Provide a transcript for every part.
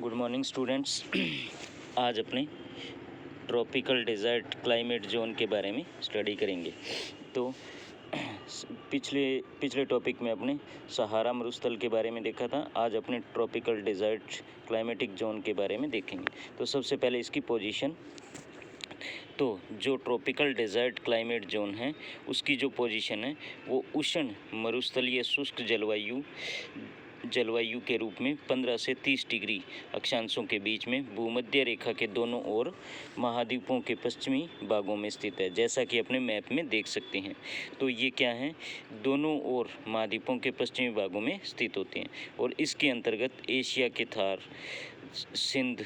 Good morning students. आज अपने tropical desert climate zone के बारे में स्टडी करेंगे। तो पिछले टॉपिक में अपने सहारा मरुस्थल के बारे में देखा था। आज अपने ट्रॉपिकल डेजर्ट क्लाइमेटिक जोन के बारे में देखेंगे। तो सबसे पहले इसकी पोजीशन। तो जो ट्रॉपिकल डेजर्ट क्लाइमेट जोन है उसकी जो पोजीशन है वो उष्ण मरुस्थलीय शुष्क जलवायु के रूप में 15 से 30 डिग्री अक्षांशों के बीच में भूमध्य रेखा के दोनों ओर महाद्वीपों के पश्चिमी भागों में स्थित है, जैसा कि अपने मैप में देख सकते हैं। तो ये क्या है, दोनों ओर महाद्वीपों के पश्चिमी भागों में स्थित होते हैं और इसके अंतर्गत एशिया के थार, सिंध,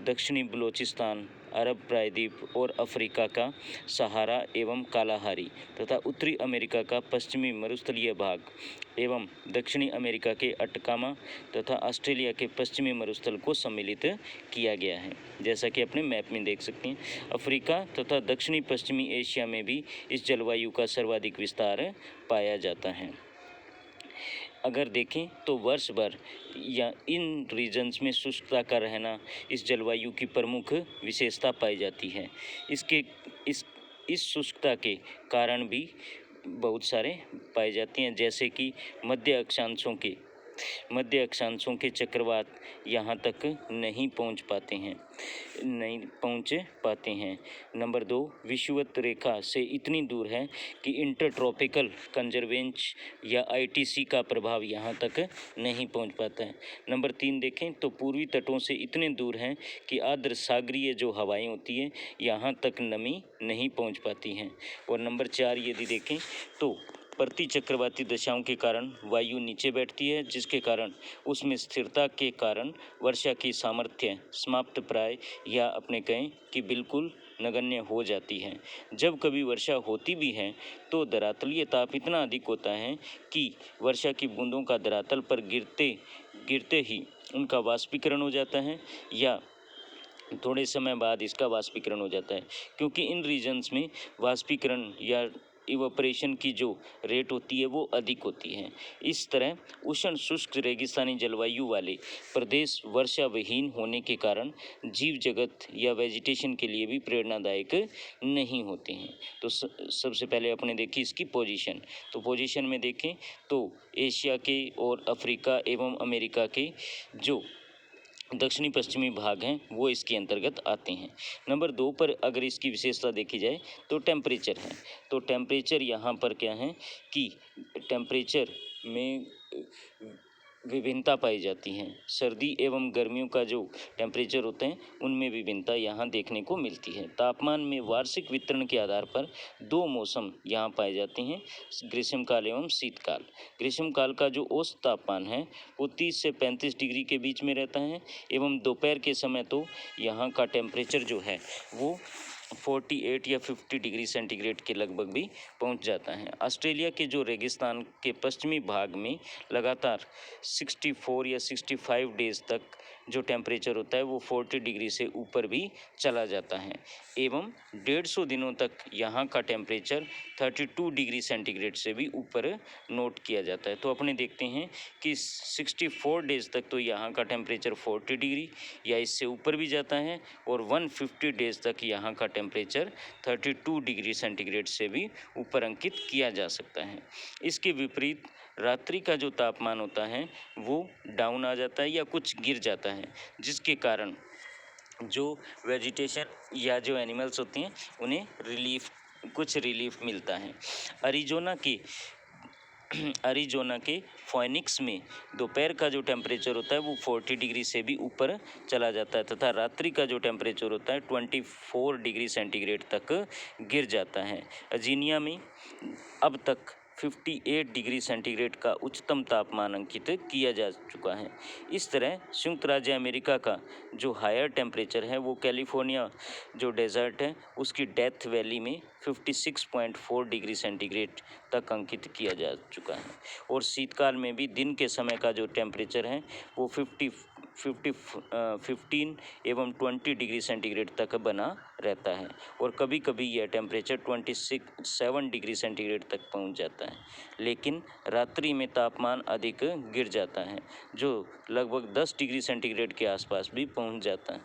दक्षिणी बलोचिस्तान, अरब प्रायद्वीप और अफ्रीका का सहारा एवं कालाहारी तथा उत्तरी अमेरिका का पश्चिमी मरुस्थलीय भाग एवं दक्षिणी अमेरिका के अटकामा तथा ऑस्ट्रेलिया के पश्चिमी मरुस्थल को सम्मिलित किया गया है, जैसा कि अपने मैप में देख सकते हैं। अफ्रीका तथा दक्षिणी पश्चिमी एशिया में भी इस जलवायु का सर्वाधिक विस्तार पाया जाता है। अगर देखें तो वर्ष भर या इन रीजन्स में शुष्कता का रहना इस जलवायु की प्रमुख विशेषता पाई जाती है। इस शुष्कता के कारण भी बहुत सारे पाए जाते हैं, जैसे कि मध्य अक्षांशों के चक्रवात यहाँ तक नहीं पहुँच पाते हैं। नंबर 2, विषुवत रेखा से इतनी दूर है कि इंटरट्रॉपिकल कन्वर्जेंस या ITC का प्रभाव यहाँ तक नहीं पहुँच पाता है। नंबर 3 देखें तो पूर्वी तटों से इतने दूर हैं कि आर्द्र सागरीय जो हवाएं होती हैं यहाँ तक नमी नहीं पहुँच पाती हैं। और नंबर 4 यदि देखें तो प्रति चक्रवाती दशाओं के कारण वायु नीचे बैठती है, जिसके कारण उसमें स्थिरता के कारण वर्षा की सामर्थ्य समाप्त प्राय या अपने कहें कि बिल्कुल नगण्य हो जाती है। जब कभी वर्षा होती भी है तो धरातलीय ताप इतना अधिक होता है कि वर्षा की बूंदों का धरातल पर गिरते ही उनका वाष्पीकरण हो जाता है या थोड़े समय बाद इसका वाष्पीकरण हो जाता है, क्योंकि इन रीजन्स में वाष्पीकरण या इवोपरेशन की जो रेट होती है वो अधिक होती है। इस तरह उष्ण शुष्क रेगिस्तानी जलवायु वाले प्रदेश वर्षा विहीन होने के कारण जीव जगत या वेजिटेशन के लिए भी प्रेरणादायक नहीं होते हैं। तो सबसे पहले अपने देखिए इसकी पोजीशन। तो पोजीशन में देखें तो एशिया के और अफ्रीका एवं अमेरिका के जो दक्षिणी पश्चिमी भाग हैं वो इसके अंतर्गत आते हैं। नंबर 2 पर अगर इसकी विशेषता देखी जाए तो टेम्परेचर है। तो टेम्परेचर यहाँ पर क्या है कि टेम्परेचर में विभिन्नता पाई जाती हैं। सर्दी एवं गर्मियों का जो टेम्परेचर होते हैं उनमें विभिन्नता यहाँ देखने को मिलती है। तापमान में वार्षिक वितरण के आधार पर 2 मौसम यहाँ पाए जाते हैं, ग्रीष्मकाल एवं शीतकाल। ग्रीष्मकाल का जो औसत तापमान है वो 30 से 35 डिग्री के बीच में रहता है एवं दोपहर के समय तो यहाँ का टेम्परेचर जो है वो 48 या 50 डिग्री सेंटीग्रेड के लगभग भी पहुंच जाता है। ऑस्ट्रेलिया के जो रेगिस्तान के पश्चिमी भाग में लगातार 64 या 65 डेज तक जो टेम्परेचर होता है वो 40 डिग्री से ऊपर भी चला जाता है एवं 150 दिनों तक यहाँ का टेम्परेचर 32 डिग्री सेंटीग्रेड से भी ऊपर नोट किया जाता है। तो अपने देखते हैं कि 64 डेज तक तो यहाँ का टेम्परेचर 40 डिग्री या इससे ऊपर भी जाता है और 150 डेज तक यहाँ का टेम्परेचर 32 डिग्री सेंटीग्रेड से भी ऊपर अंकित किया जा सकता है। इसके विपरीत रात्रि का जो तापमान होता है वो डाउन आ जाता है या कुछ गिर जाता है, जिसके कारण जो वेजिटेशन या जो एनिमल्स होती हैं उन्हें कुछ रिलीफ मिलता है। अरिजोना के फोनिक्स में दोपहर का जो टेम्परेचर होता है वो 40 डिग्री से भी ऊपर चला जाता है तथा रात्रि का जो टेम्परेचर होता है 24 डिग्री सेंटीग्रेड तक गिर जाता है। वर्जीनिया में अब तक 58 डिग्री सेंटीग्रेड का उच्चतम तापमान अंकित किया जा चुका है। इस तरह संयुक्त राज्य अमेरिका का जो हायर टेम्परेचर है वो कैलिफोर्निया जो डेजर्ट है उसकी डेथ वैली में 56.4 डिग्री सेंटीग्रेड तक अंकित किया जा चुका है। और शीतकाल में भी दिन के समय का जो टेम्परेचर है वो 15 एवं 20 डिग्री सेंटीग्रेड तक बना रहता है और कभी कभी यह टेम्परेचर 27 डिग्री सेंटीग्रेड तक पहुंच जाता है, लेकिन रात्रि में तापमान अधिक गिर जाता है जो लगभग 10 डिग्री सेंटीग्रेड के आसपास भी पहुंच जाता है।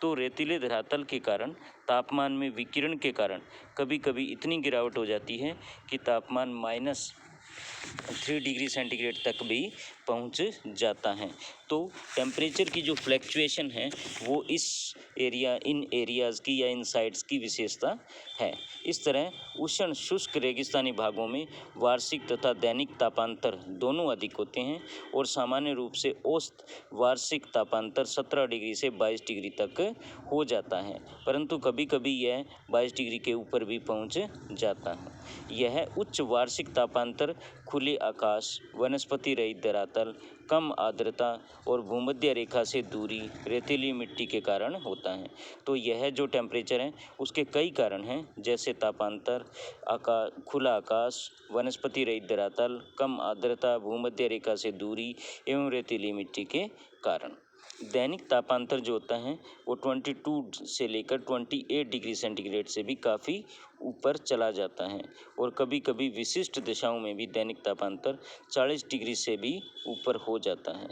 तो रेतीले धरातल के कारण तापमान में विकिरण के कारण कभी कभी इतनी गिरावट हो जाती है कि तापमान -3 डिग्री सेंटीग्रेड तक भी पहुंच जाता है। तो टेम्परेचर की जो फ्लैक्चुएशन है वो इन एरियाज़ की या इन साइट्स की विशेषता है। इस तरह उष्ण शुष्क रेगिस्तानी भागों में वार्षिक तथा दैनिक तापांतर दोनों अधिक होते हैं और सामान्य रूप से औसत वार्षिक तापांतर 17 डिग्री से 22 डिग्री तक हो जाता है, परंतु कभी कभी यह 22 डिग्री के ऊपर भी पहुंच जाता है। यह उच्च वार्षिक तापांतर खुले आकाश, वनस्पति रहित धरातल, कम आर्द्रता और भूमध्य रेखा से दूरी, रेतीली मिट्टी के कारण होता है। तो यह जो टेम्परेचर है उसके कई कारण हैं, जैसे तापांतर, खुला आकाश, वनस्पति रहित धरातल, कम आर्द्रता, भूमध्य रेखा से दूरी एवं रेतीली मिट्टी के कारण। दैनिक तापांतर जो होता है वो 22 से लेकर 28 डिग्री सेंटीग्रेड से भी काफ़ी ऊपर चला जाता है और कभी कभी विशिष्ट दिशाओं में भी दैनिक तापांतर 40 डिग्री से भी ऊपर हो जाता है।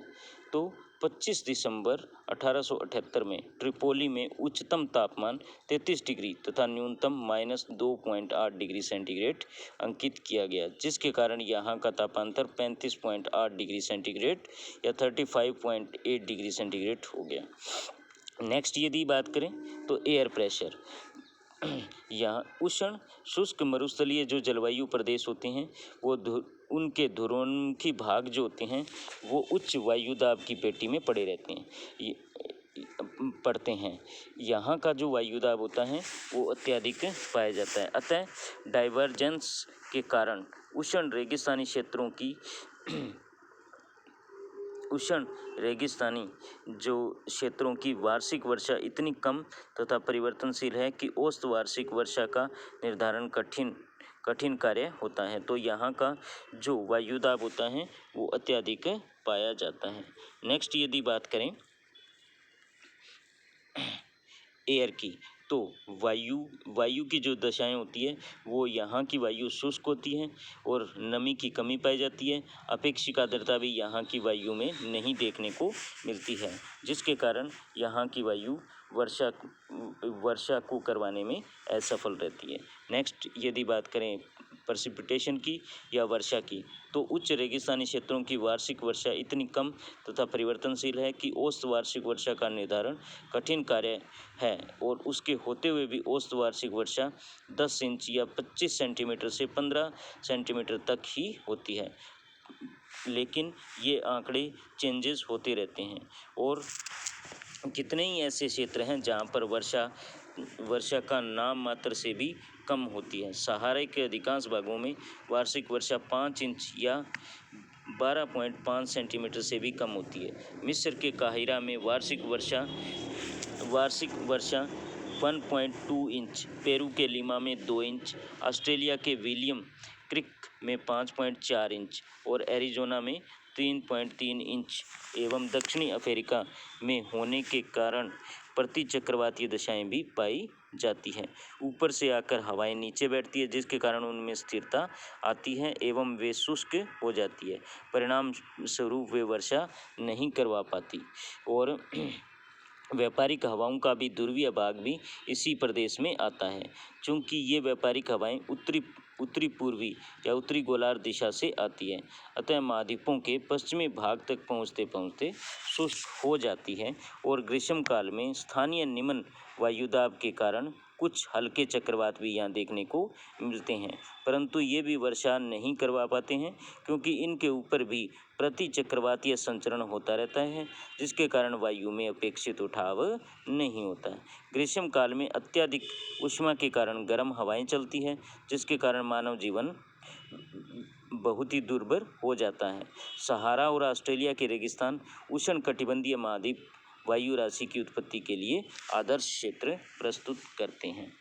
तो 25 दिसंबर 1878 में ट्रिपोली में उच्चतम तापमान 33 डिग्री तथा न्यूनतम -2.8 डिग्री सेंटीग्रेड अंकित किया गया, जिसके कारण यहाँ का तापांतर 35.8 डिग्री सेंटीग्रेड या 35.8 डिग्री सेंटीग्रेड हो गया। नेक्स्ट यदि बात करें तो एयर प्रेशर। यहाँ उष्ण शुष्क मरुस्थलीय जो जलवायु प्रदेश होते हैं वो उनके ध्रुवोन्मुखी भाग जो होते हैं वो उच्च वायुदाब की पेटी में पड़े रहते हैं पड़ते हैं। यहाँ का जो वायुदाब होता है वो अत्यधिक पाया जाता है। अतः डाइवर्जेंस के कारण उष्ण रेगिस्तानी जो क्षेत्रों की वार्षिक वर्षा इतनी कम तथा परिवर्तनशील है कि औसत वार्षिक वर्षा का निर्धारण कठिन कार्य होता है। तो यहाँ का जो वायुदाब होता है वो अत्यधिक पाया जाता है। नेक्स्ट यदि बात करें एयर की, तो वायु की जो दशाएं होती है वो यहाँ की वायु शुष्क होती है और नमी की कमी पाई जाती है। अपेक्षित आर्द्रता भी यहाँ की वायु में नहीं देखने को मिलती है, जिसके कारण यहाँ की वायु वर्षा को करवाने में असफल रहती है। नेक्स्ट यदि बात करें प्रेसिपिटेशन की या वर्षा की, तो उच्च रेगिस्तानी क्षेत्रों की वार्षिक वर्षा इतनी कम तथा परिवर्तनशील है कि औसत वार्षिक वर्षा का निर्धारण कठिन कार्य है और उसके होते हुए भी औसत वार्षिक वर्षा 10 इंच या 25 सेंटीमीटर से 15 सेंटीमीटर तक ही होती है, लेकिन ये आंकड़े चेंजेस होते रहते हैं। और कितने ही ऐसे क्षेत्र हैं जहाँ पर वर्षा का नाम मात्र से भी कम होती है। सहारा के अधिकांश भागों में वार्षिक वर्षा 5 इंच या 12.5 सेंटीमीटर से भी कम होती है। मिस्र के काहिरा में वार्षिक वर्षा 1.2 इंच, पेरू के लीमा में 2 इंच, ऑस्ट्रेलिया के विलियम क्रिक में 5.4 इंच और एरिजोना में 3.3 इंच एवं दक्षिणी अफ्रीका में होने के कारण प्रति चक्रवातीय दशाएं भी पाई जाती हैं। ऊपर से आकर हवाएं नीचे बैठती है, जिसके कारण उनमें स्थिरता आती है एवं वे शुष्क हो जाती है। परिणाम स्वरूप वे वर्षा नहीं करवा पाती और व्यापारिक हवाओं का भी ध्रुवीय भाग भी इसी प्रदेश में आता है। चूँकि ये व्यापारिक हवाएं उत्तरी पूर्वी या उत्तरी गोलार्ध दिशा से आती है, अतः महाद्वीपों के पश्चिमी भाग तक पहुँचते पहुँचते शुष्क हो जाती है और ग्रीष्म काल में स्थानीय निम्न वायुदाब के कारण कुछ हल्के चक्रवात भी यहाँ देखने को मिलते हैं, परंतु ये भी वर्षा नहीं करवा पाते हैं क्योंकि इनके ऊपर भी प्रति चक्रवातीय संचरण होता रहता है, जिसके कारण वायु में अपेक्षित उठाव नहीं होता है। ग्रीष्म काल में अत्यधिक ऊष्मा के कारण गर्म हवाएं चलती है, जिसके कारण मानव जीवन बहुत ही दुर्भर हो जाता है। सहारा और ऑस्ट्रेलिया के रेगिस्तान उष्णकटिबंधीय महाद्वीप वायु राशि की उत्पत्ति के लिए आदर्श क्षेत्र प्रस्तुत करते हैं।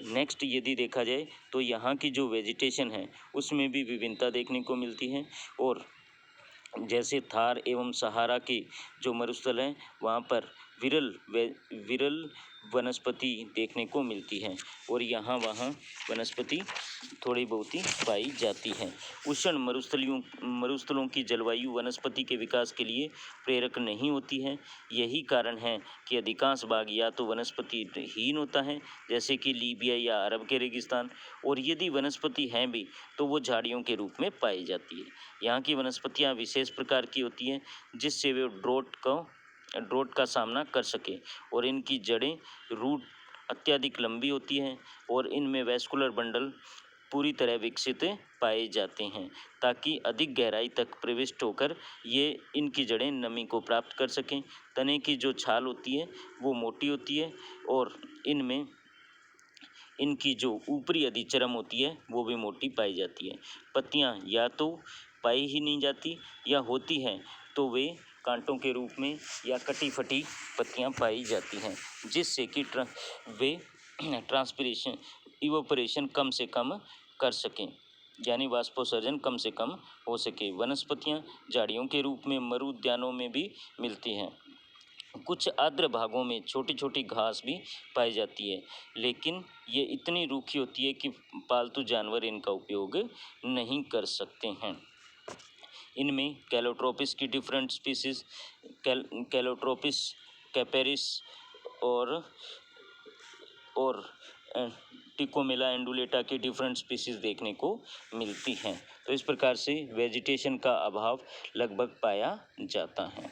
नेक्स्ट यदि देखा जाए तो यहाँ की जो वेजिटेशन है उसमें भी विभिन्नता देखने को मिलती है और जैसे थार एवं सहारा के जो मरुस्थल हैं वहाँ पर विरल वनस्पति देखने को मिलती है और यहाँ वहाँ वनस्पति थोड़ी बहुत ही पाई जाती है। उष्ण मरुस्थलों की जलवायु वनस्पति के विकास के लिए प्रेरक नहीं होती है। यही कारण है कि अधिकांश भाग या तो वनस्पतिहीन होता है, जैसे कि लीबिया या अरब के रेगिस्तान, और यदि वनस्पति हैं भी तो वो झाड़ियों के रूप में पाई जाती है। यहाँ की वनस्पतियाँ विशेष प्रकार की होती हैं जिससे वे ड्रोट का सामना कर सके, और इनकी जड़ें रूट अत्यधिक लंबी होती हैं और इनमें वैस्कुलर बंडल पूरी तरह विकसित पाए जाते हैं ताकि अधिक गहराई तक प्रविष्ट होकर ये इनकी जड़ें नमी को प्राप्त कर सकें। तने की जो छाल होती है वो मोटी होती है और इनमें इनकी जो ऊपरी अधिचरम होती है वो भी मोटी पाई जाती है। पत्तियां या तो पाई ही नहीं जाती या होती हैं तो वे कांटों के रूप में या कटी फटी पत्तियां पाई जाती हैं, जिससे कि वे ट्रांसपिरेशन इवोपरेशन कम से कम कर सकें, यानी वाष्पोत्सर्जन कम से कम हो सके। वनस्पतियां झाड़ियों के रूप में मरु उद्यानों में भी मिलती हैं। कुछ आर्द्र भागों में छोटी छोटी घास भी पाई जाती है, लेकिन ये इतनी रूखी होती है कि पालतू जानवर इनका उपयोग नहीं कर सकते हैं। इनमें कैलोट्रोपिस की डिफरेंट स्पीसीज कैलोट्रोपिस कैपेरिस और टिकोमेला एंडुलेटा की डिफरेंट स्पीसीज देखने को मिलती हैं। तो इस प्रकार से वेजिटेशन का अभाव लगभग पाया जाता है।